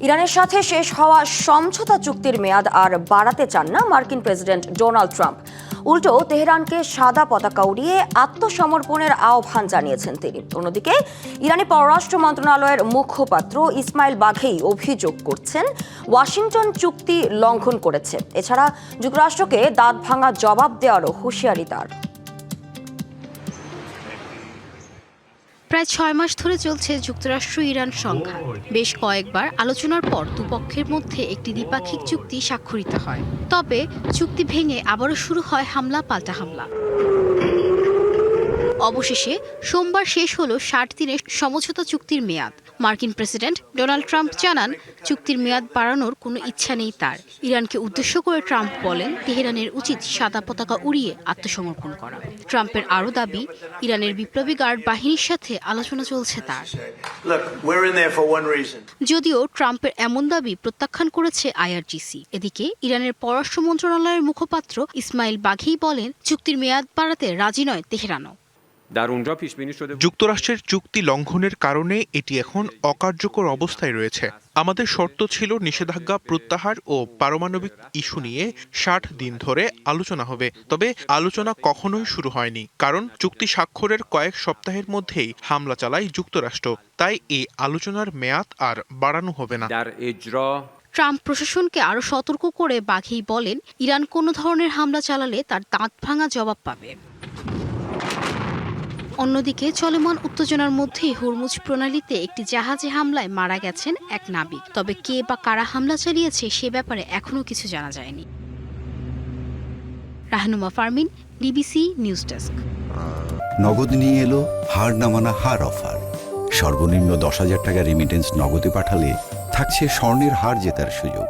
ইরানের সাথে শেষ হওয়া সমঝোতা চুক্তির মেয়াদ আর বাড়াতে চান না মার্কিন প্রেসিডেন্ট ডোনাল্ড ট্রাম্প। উল্টো তেহরানকে সাদা পতাকা উড়িয়ে আত্মসমর্পণের আহ্বান জানিয়েছেন তিনি। অন্যদিকে ইরানি পররাষ্ট্র মন্ত্রণালয়ের মুখপাত্র ইসমাইল বাঘেই অভিযোগ করছেন ওয়াশিংটন চুক্তি লঙ্ঘন করেছে। এছাড়া যুক্তরাষ্ট্রকে দাঁত ভাঙা জবাব দেওয়ারও হুঁশিয়ারি তার। প্রায় 6 মাস ধরে চলছে যুক্তরাষ্ট্র ইরান সংঘাত। বেশ কয়েকবার আলোচনার পর দুপক্ষের মধ্যে একটি দ্বিপাক্ষিক চুক্তি স্বাক্ষরিত হয়। তবে চুক্তি ভেঙে আবারও শুরু হয় হামলা পাল্টা হামলা। অবশেষে সোমবার শেষ হলো 60 দিনের সমঝোতা চুক্তির মেয়াদ। মার্কিন প্রেসিডেন্ট ডোনাল্ড ট্রাম্প জানান চুক্তির মেয়াদ বাড়ানোর কোনো ইচ্ছা নেই তার। ইরানকে উদ্দেশ্য করে ট্রাম্প বলেন তেহরানের উচিত সাদা পতাকা উড়িয়ে আত্মসমর্পণ করা। ট্রাম্পের আরও দাবি ইরানের বিপ্লবী গার্ড বাহিনীর সাথে আলোচনা চলছে তার। যদিও ট্রাম্পের এমন দাবি প্রত্যাখ্যান করেছে আইআরজিসি। এদিকে ইরানের পররাষ্ট্র মন্ত্রণালয়ের মুখপাত্র ইসমাইল বাঘেই বলেন চুক্তির মেয়াদ বাড়াতে রাজি নয় তেহরানও। যুক্তরাষ্ট্রের চুক্তি লঙ্ঘনের কারণে এটি এখন অকার্যকর অবস্থায় রয়েছে। আমাদের শর্ত ছিল নিষেধাজ্ঞা প্রত্যাহার ও পারমাণবিক ইস্যু নিয়ে 60 দিন ধরে আলোচনা হবে। তবে আলোচনা কখনোই শুরু হয়নি, কারণ চুক্তি স্বাক্ষরের কয়েক সপ্তাহের মধ্যেই হামলা চালায় যুক্তরাষ্ট্র। তাই এই আলোচনার মেয়াদ আর বাড়ানো হবে না। ট্রাম্প প্রশাসনকে আরও সতর্ক করে বাঘেই বলেন ইরান কোনো ধরনের হামলা চালালে তার দাঁত ভাঙা জবাব পাবে। অন্যদিকে চলমান উত্তেজনার মধ্যেই হরমুজ প্রণালীতে একটি জাহাজে হামলায় মারা গেছেন এক নাবিক। তবে কে বা কারা হামলা চালিয়েছে সে ব্যাপারে এখনও কিছু জানা যায়নি। Rahnuma Fermin, DBC news desk. নগদ নিয়ে এলো হার না মানা হার অফার। সর্বনিম্ন 10,000 টাকা রেমিটেন্স নগদে পাঠালে থাকছে স্বর্ণের হার জেতার সুযোগ।